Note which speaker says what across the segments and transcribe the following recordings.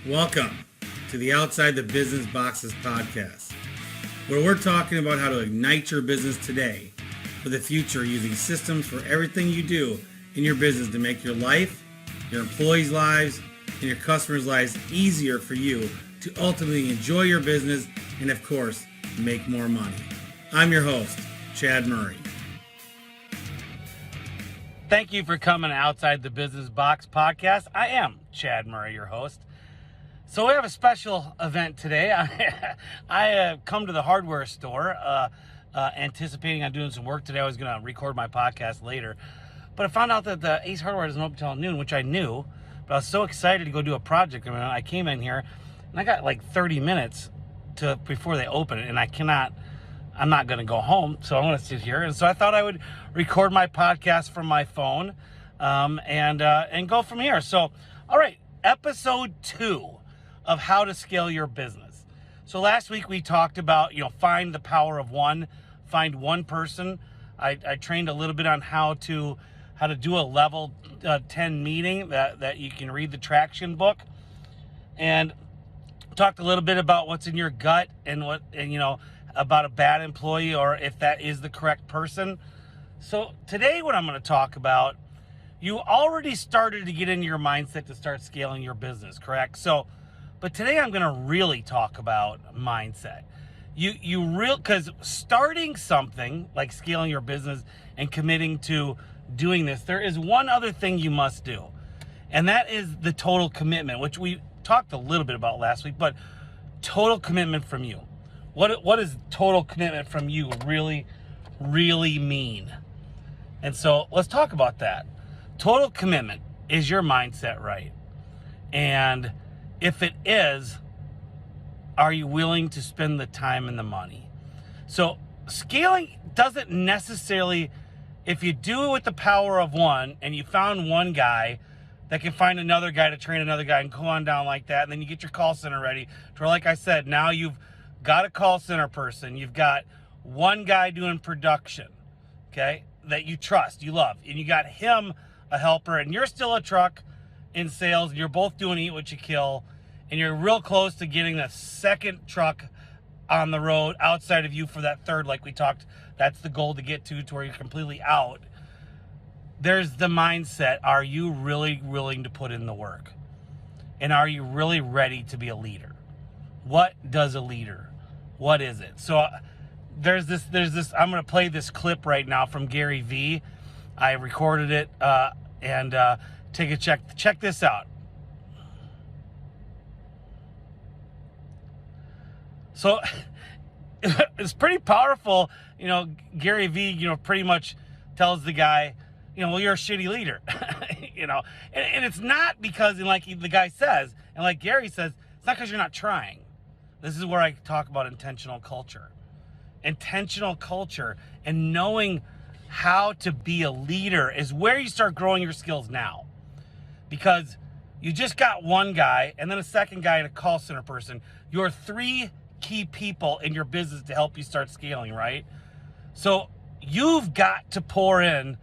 Speaker 1: Welcome to the Outside the Business Boxes podcast, where we're talking about how to ignite your business today for the future using systems for everything you do in your business to make your life, your employees' lives, and your customers' lives easier for you to ultimately enjoy your business and, of course, make more money. I'm your host, Chad Murray.
Speaker 2: Thank you for coming to Outside the Business Box podcast. I am Chad Murray, your host. So we have a special event today. I come to the hardware store anticipating on doing some work today. I was going to record my podcast later. But I found out that the Ace Hardware doesn't open until noon, which I knew. But I was so excited to go do a project. I mean, I came in here, and I got like 30 minutes before they open it. And I'm not going to go home, so I'm going to sit here. And so I thought I would record my podcast from my phone and go from here. So, all right, episode 2 of how to scale your business. So last week we talked about, find the power of one, find one person. I trained a little bit on how to do a level 10 meeting that you can read the traction book, and talked a little bit about what's in your gut and about a bad employee or if that is the correct person. So today what I'm going to talk about, you already started to get into your mindset to start scaling your business, correct? But today I'm going to really talk about mindset. Because starting something like scaling your business and committing to doing this, there is one other thing you must do. And that is the total commitment, which we talked a little bit about last week, but total commitment from you. What does total commitment from you really, really mean? And so let's talk about that. Total commitment, is your mindset right? And if it is, are you willing to spend the time and the money? So scaling doesn't necessarily, if you do it with the power of one and you found one guy that can find another guy to train another guy and go on down like that, and then you get your call center ready to where, like I said, now you've got a call center person, you've got one guy doing production, okay, that you trust, you love, and you got him a helper, and you're still a truck in sales, and you're both doing Eat What You Kill, and you're real close to getting the second truck on the road outside of you for that third, like we talked. That's the goal to get to where you're completely out. There's the mindset. Are you really willing to put in the work? And are you really ready to be a leader? What does a leader? What is it? So there's this, I'm going to play this clip right now from Gary Vee. I recorded it and take a check this out. So it's pretty powerful. Gary Vee, pretty much tells the guy, well, you're a shitty leader, and it's not because, and like the guy says, and like Gary says, it's not because you're not trying. This is where I talk about intentional culture. Intentional culture and knowing how to be a leader is where you start growing your skills now. Because you just got one guy and then a second guy and a call center person. You're 3 key people in your business to help you start scaling, right? So you've got to pour in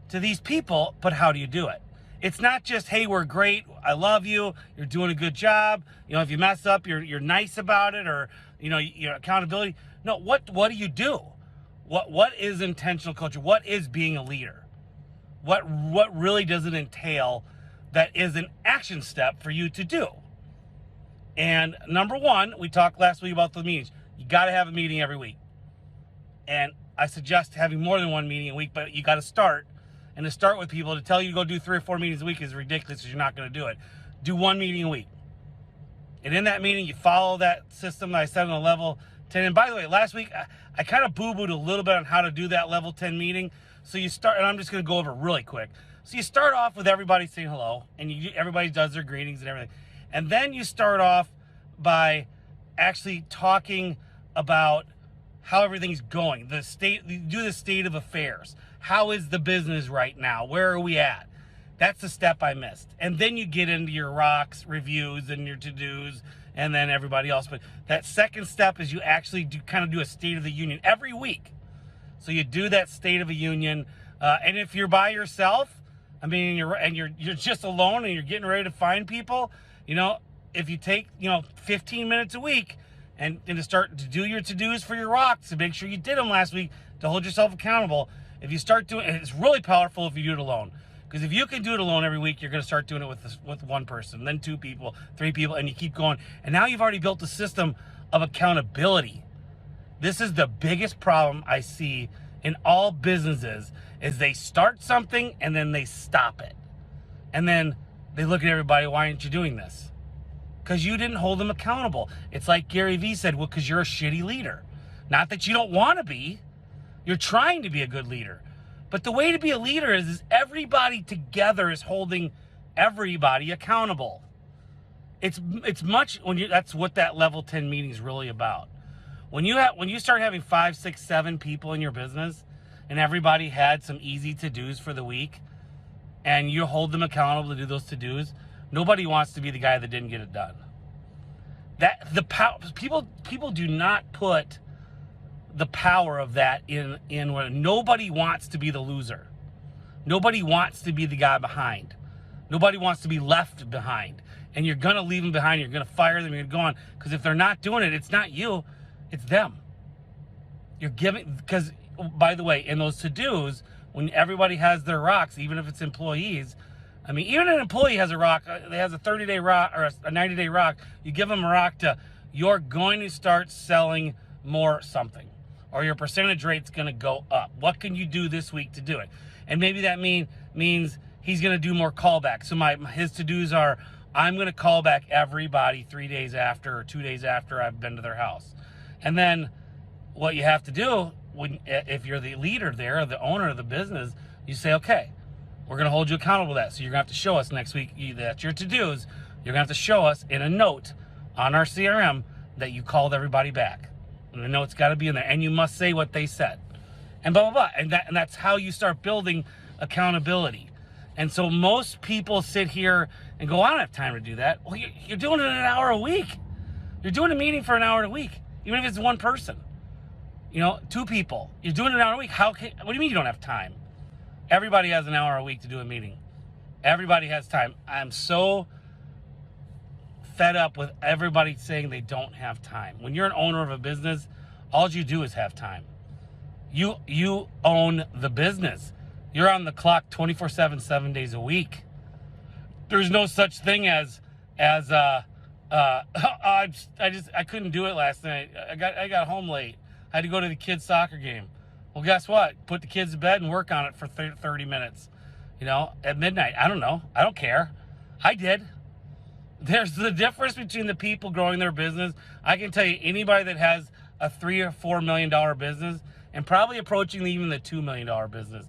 Speaker 2: to these people, but how do you do it? It's not just, hey, we're great, I love you, you're doing a good job. If you mess up, you're nice about it, or your accountability. No, what do you do? What is intentional culture? What is being a leader? What really does it entail that is an action step for you to do? And number 1, we talked last week about the meetings. You got to have a meeting every week. And I suggest having more than one meeting a week, but you got to start. And to start with people, to tell you to go do 3 or 4 meetings a week is ridiculous because you're not going to do it. Do 1 meeting a week. And in that meeting, you follow that system that I said on a level 10. And by the way, last week, I kind of boo-booed a little bit on how to do that level 10 meeting. So you start, and I'm just going to go over it really quick. So you start off with everybody saying hello, and everybody does their greetings and everything. And then you start off by actually talking about how everything's going, you do the state of affairs. How is the business right now? Where are we at? That's the step I missed. And then you get into your rocks, reviews, and your to-dos, and then everybody else. But that second step is you actually do a State of the Union every week. So you do that State of the Union, and if you're by yourself, I mean, you're just alone and you're getting ready to find people, if you take, 15 minutes a week and to start to do your to-dos for your rocks, to make sure you did them last week, to hold yourself accountable. If you start doing it, it's really powerful if you do it alone. Because if you can do it alone every week, you're going to start doing it with one person, then 2 people, 3 people, and you keep going. And now you've already built a system of accountability. This is the biggest problem I see in all businesses, is they start something and then they stop it. And then they look at everybody, why aren't you doing this? Because you didn't hold them accountable. It's like Gary Vee said, well, because you're a shitty leader. Not that you don't want to be. You're trying to be a good leader. But the way to be a leader is everybody together is holding everybody accountable. It's much that's what that level 10 meeting is really about. When you start having 5, 6, 7 people in your business, and everybody had some easy to-dos for the week, and you hold them accountable to do those to-dos, nobody wants to be the guy that didn't get it done. People do not put the power of that in where nobody wants to be the loser. Nobody wants to be the guy behind. Nobody wants to be left behind. And you're going to leave them behind. You're going to fire them. You're going to go on. Because if they're not doing it, it's not you. It's them. You're giving, because, by the way, in those to-dos, when everybody has their rocks, even if it's employees, I mean, even an employee has a rock, they has a 30-day rock or a 90-day rock. You give them a rock you're going to start selling more something, or your percentage rate's going to go up. What can you do this week to do it? And maybe that means he's going to do more callbacks. So his to-dos are, I'm going to call back everybody 3 days after or 2 days after I've been to their house. And then what you have to do, if you're the leader there, or the owner of the business, you say, okay, we're going to hold you accountable to that. So you're going to have to show us next week that your to-dos, you're going to have to show us in a note on our CRM that you called everybody back. And the note's got to be in there. And you must say what they said. And blah, blah, blah. And that's how you start building accountability. And so most people sit here and go, I don't have time to do that. Well, you're doing it in an hour a week. You're doing a meeting for an hour a week, even if it's one person. 2 people. You're doing it an hour a week. What do you mean you don't have time? Everybody has an hour a week to do a meeting. Everybody has time. I'm so fed up with everybody saying they don't have time. When you're an owner of a business, all you do is have time. You own the business. You're on the clock 24/7, 7 days a week. There's no such thing as I couldn't do it last night. I got home late. I had to go to the kids' soccer game. Well, guess what? Put the kids to bed and work on it for 30 minutes. At midnight. I don't know. I don't care. I did. There's the difference between the people growing their business. I can tell you, anybody that has a $3 or $4 million business, and probably approaching even the $2 million business,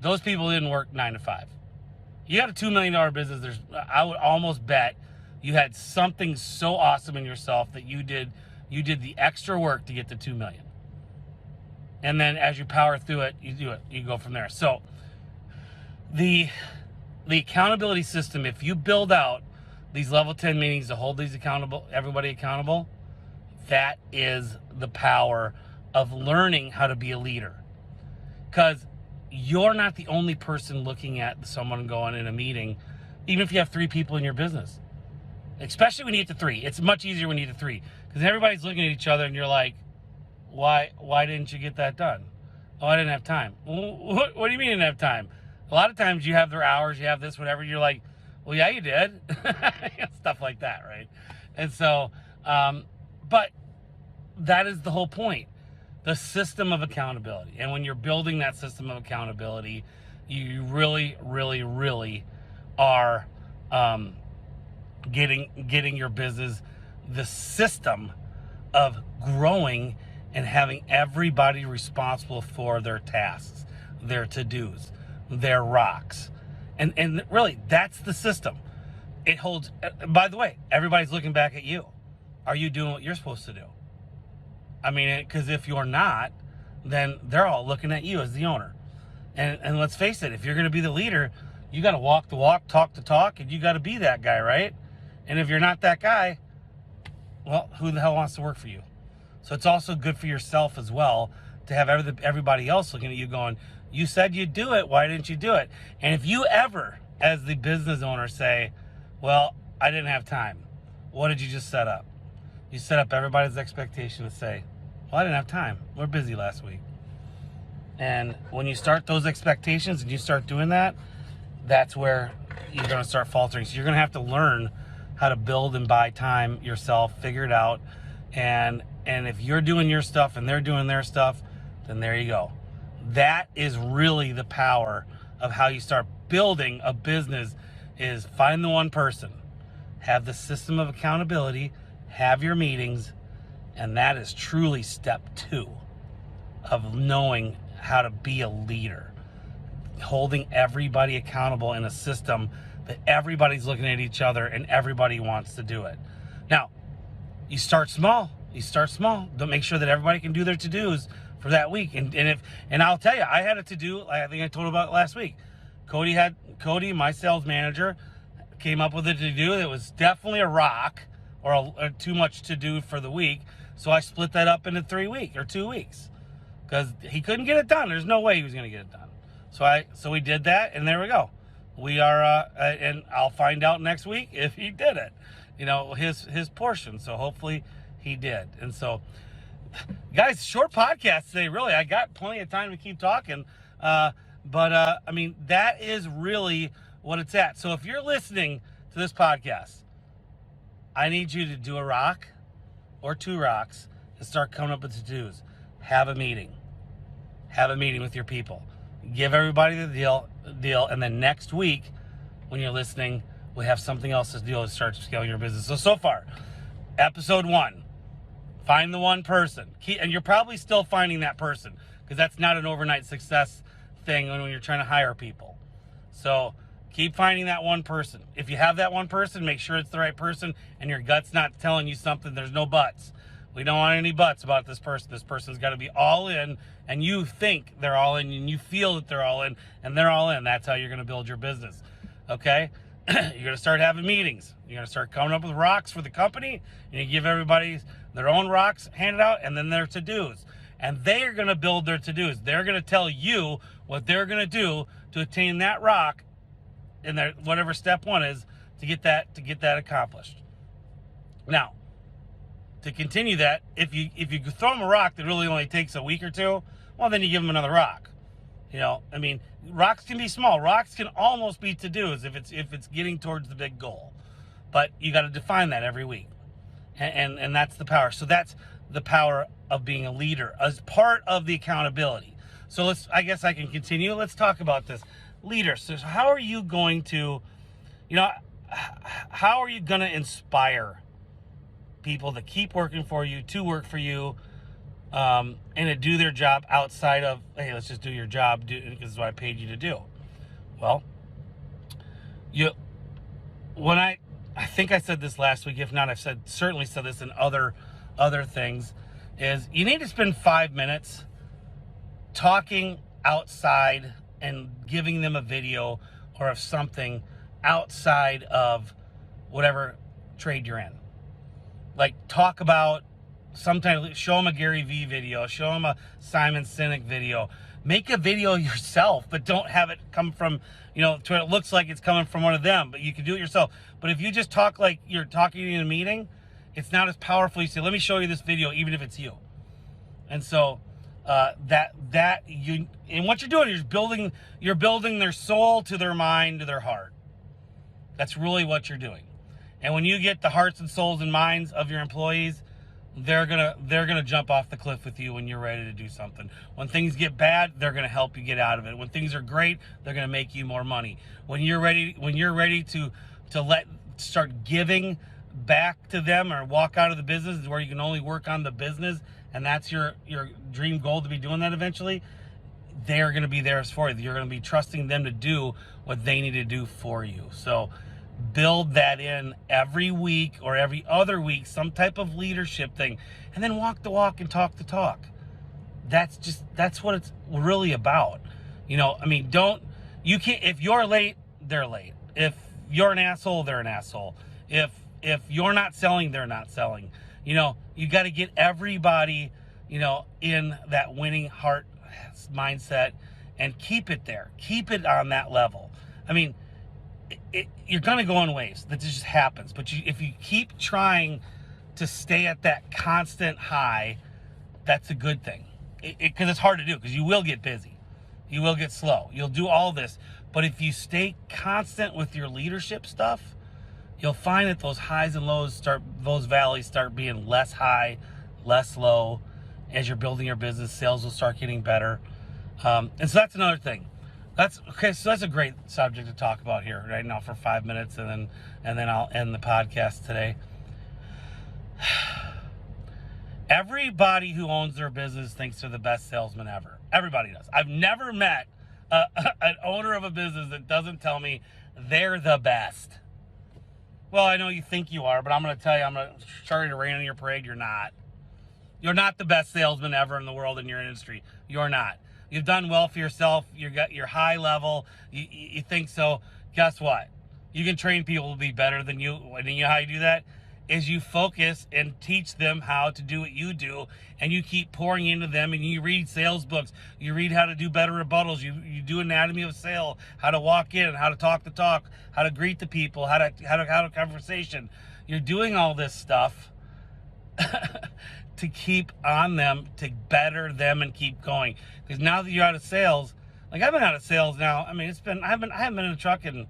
Speaker 2: those people didn't work 9 to 5. You got a $2 million business. I would almost bet you had something so awesome in yourself that you did the extra work to get to 2 million. And then as you power through it, you go from there. So the accountability system, if you build out these level 10 meetings to hold everybody accountable, that is the power of learning how to be a leader. Because you're not the only person looking at someone going in a meeting, even if you have 3 people in your business. Especially when you get to 3. It's much easier when you get to 3. Because everybody's looking at each other and you're like, why didn't you get that done? Oh, I didn't have time. What do you mean you didn't have time? A lot of times you have their hours, you have this, whatever. You're like, well, yeah, you did. Stuff like that, right? And so, but that is the whole point. The system of accountability. And when you're building that system of accountability, you really, really, really are getting your business the system of growing and having everybody responsible for their tasks, their to-dos, their rocks. And really, that's the system. It holds, by the way, everybody's looking back at you. Are you doing what you're supposed to do? I mean, because if you're not, then they're all looking at you as the owner. And let's face it, if you're going to be the leader, you got to walk the walk, talk the talk, and you got to be that guy, right? And if you're not that guy, well, who the hell wants to work for you? So it's also good for yourself as well to have everybody else looking at you going, you said you'd do it, why didn't you do it? And if you ever, as the business owner, say, well, I didn't have time, what did you just set up? You set up everybody's expectation to say, well, I didn't have time. We're busy last week. And when you start those expectations and you start doing that, that's where you're going to start faltering. So you're going to have to learn how to build and buy time yourself, figure it out. And if you're doing your stuff and they're doing their stuff, then there you go. That is really the power of how you start building a business, is find the one person, have the system of accountability, have your meetings, and that is truly step 2 of knowing how to be a leader. Holding everybody accountable in a system that everybody's looking at each other and everybody wants to do it. Now, you start small. Don't make sure that everybody can do their to-dos for that week. And I'll tell you, I had a to-do, I think I told about it last week. Cody, my sales manager, came up with a to-do that was definitely a rock or too much to do for the week. So I split that up into 2 weeks because he couldn't get it done. There's no way he was going to get it done. So we did that, and there we go. We are, and I'll find out next week if he did it, his portion. So hopefully he did. And so, guys, short podcast today, really. I got plenty of time to keep talking. But I mean, that is really what it's at. So if you're listening to this podcast, I need you to do a rock or 2 rocks and start coming up with to-dos. Have a meeting with your people. Give everybody the deal, and then next week, when you're listening, we have something else to deal to start scaling your business. So far, episode 1, find the one person. And you're probably still finding that person, because that's not an overnight success thing when you're trying to hire people. So keep finding that one person. If you have that one person, make sure it's the right person and your gut's not telling you something. There's no buts. We don't want any buts about this person. This person's got to be all in, and you think they're all in, and you feel that they're all in, and they're all in. That's how you're going to build your business. Okay? You're going to start having meetings. You're going to start coming up with rocks for the company, and you give everybody their own rocks handed out, and then their to-dos. And they are going to build their to-dos. They're going to tell you what they're going to do to attain that rock in their whatever step 1 is to get that accomplished. Now, to continue that, if you throw them a rock that really only takes a week or 2, well, then you give them another rock. I mean, rocks can be small. Rocks can almost be to-dos if it's getting towards the big goal. But you got to define that every week. And that's the power. So that's the power of being a leader as part of the accountability. So I guess I can continue. Let's talk about this. Leader. So how are you going to, how are you going to inspire people to keep working for you, to work for you, and to do their job outside of, hey, let's just do your job because this is what I paid you to do? Well, I think I said this last week. If not, I've certainly said this in other things, is you need to spend 5 minutes talking outside and giving them a video or of something outside of whatever trade you're in. Like, talk about, sometimes show them a Gary Vee video, show them a Simon Sinek video. Make a video yourself, but don't have it come from, to where it looks like it's coming from one of them, but you can do it yourself. But if you just talk like you're talking in a meeting, it's not as powerful. You say, let me show you this video, even if it's you. And so and what you're doing is you're building their soul to their mind, to their heart. That's really what you're doing. And when you get the hearts and souls and minds of your employees, they're gonna jump off the cliff with you when you're ready to do something. When things get bad, they're gonna help you get out of it. When things are great, they're gonna make you more money. When you're ready to start giving back to them or walk out of the business is where you can only work on the business, and that's your dream goal to be doing that eventually, they're going to be there for you. You're going to be trusting them to do what they need to do for you. So build that in every week or every other week, some type of leadership thing, and then walk the walk and talk the talk. That's what it's really about. If you're late, they're late. If you're an asshole, they're an asshole. If you're not selling, they're not selling. You got to get everybody, in that winning heart mindset and keep it there. Keep it on that level. I mean, you're going to go in waves. That just happens. But if you keep trying to stay at that constant high, that's a good thing. Because it's hard to do, because you will get busy. You will get slow. You'll do all this. But if you stay constant with your leadership stuff, you'll find that those highs and lows those valleys start being less high, less low. As you're building your business, sales will start getting better. And so that's another thing. So that's a great subject to talk about here right now for 5 minutes, and then I'll end the podcast today. Everybody who owns their business thinks they're the best salesman ever. Everybody does. I've never met an owner of a business that doesn't tell me they're the best. Well, I know you think you are, but I'm going to tell you, I'm going to sorry to rain on your parade. You're not. You're not the best salesman ever in the world in your industry. You're not. You've done well for yourself. You're high level. You think so. Guess what? You can train people to be better than you. And you know how you do that? Is you focus and teach them how to do what you do, and you keep pouring into them, and you read sales books. You read how to do better rebuttals. You do anatomy of sale, how to walk in, how to talk the talk, how to greet the people, how to conversation. You're doing all this stuff to keep on them, to better them and keep going. Because now that you're out of sales, like I've been out of sales now. I mean, I haven't been in a truck in,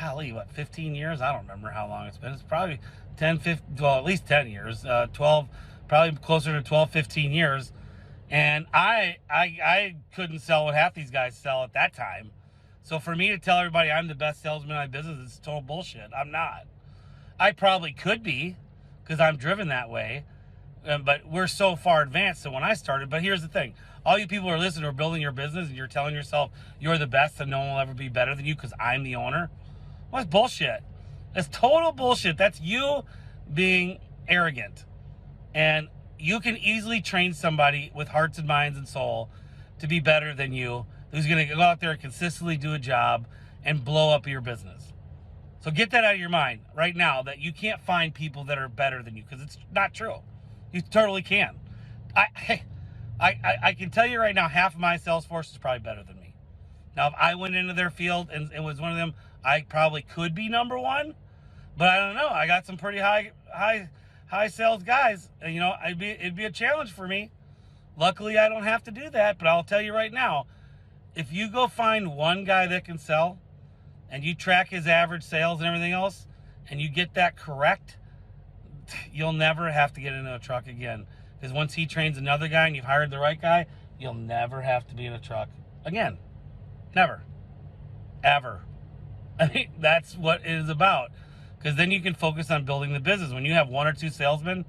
Speaker 2: golly, 15 years? I don't remember how long it's been. It's probably 10, 15, well, at least 10 years, 12, probably closer to 12, 15 years. And I couldn't sell what half these guys sell at that time. So for me to tell everybody I'm the best salesman in my business is total bullshit. I'm not. I probably could be, because I'm driven that way. But we're so far advanced. So when I started, but here's the thing. All you people who are listening, who are building your business, and you're telling yourself you're the best and no one will ever be better than you because I'm the owner. Well, that's bullshit. That's total bullshit. That's you being arrogant. And you can easily train somebody with hearts and minds and soul to be better than you, who's going to go out there and consistently do a job and blow up your business. So get that out of your mind right now, that you can't find people that are better than you, because it's not true. You totally can. I can tell you right now, half of my sales force is probably better than me. Now, if I went into their field and was one of them, I probably could be number one. But I don't know. I got some pretty high sales guys. And, it'd be a challenge for me. Luckily, I don't have to do that. But I'll tell you right now, if you go find one guy that can sell, and you track his average sales and everything else, and you get that correct, you'll never have to get into a truck again. Because once he trains another guy and you've hired the right guy, you'll never have to be in a truck again. Never. Ever. I mean, that's what it is about. Because then you can focus on building the business. When you have one or two salesmen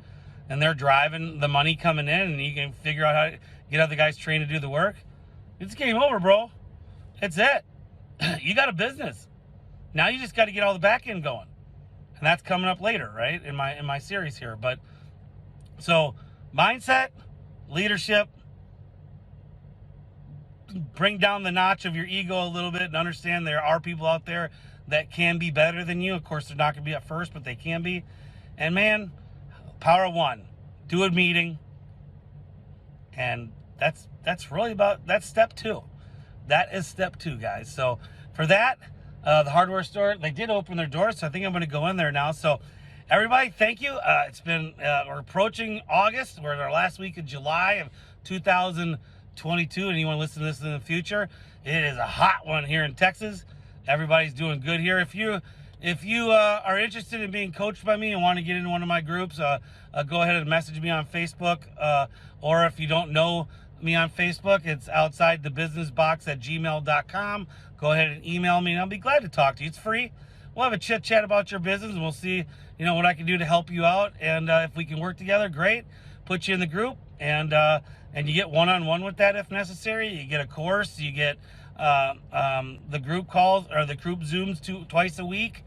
Speaker 2: and they're driving the money coming in, and you can figure out how to get other guys trained to do the work, it's game over, bro. It's it. You got a business. Now you just got to get all the back end going. And that's coming up later, right? In my series here. But so mindset, leadership, bring down the notch of your ego a little bit and understand there are people out there that can be better than you. Of course, they're not going to be at first, but they can be. And man, power of one, do a meeting. And that's really that's step 2. That is step 2, guys. So for that, the hardware store, they did open their doors, so I think I'm going to go in there now. So everybody, thank you. It's been, we're approaching August. We're in our last week of July of 2022. Anyone listening to this in the future, it is a hot one here in Texas. Everybody's doing good here. If you are interested in being coached by me and want to get into one of my groups, go ahead and message me on Facebook. Or if you don't know me on Facebook, it's outsidethebusinessbox@gmail.com. Go ahead and email me, and I'll be glad to talk to you. It's free. We'll have a chit chat about your business, and we'll see, what I can do to help you out. And if we can work together, great. Put you in the group, and you get one-on-one with that if necessary. You get a course. You get the group calls or the group Zooms twice a week.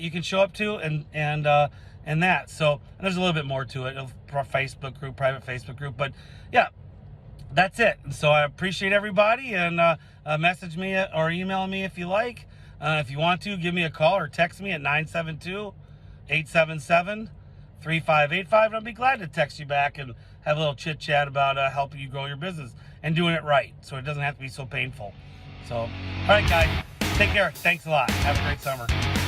Speaker 2: You can show up to and that. So and there's a little bit more to it. A Facebook group, private Facebook group, but yeah. That's it. So I appreciate everybody, and message me or email me if you like. If you want to, give me a call or text me at 972-877-3585. And I'll be glad to text you back and have a little chit chat about helping you grow your business and doing it right, so it doesn't have to be so painful. So, all right, guys. Take care. Thanks a lot. Have a great summer.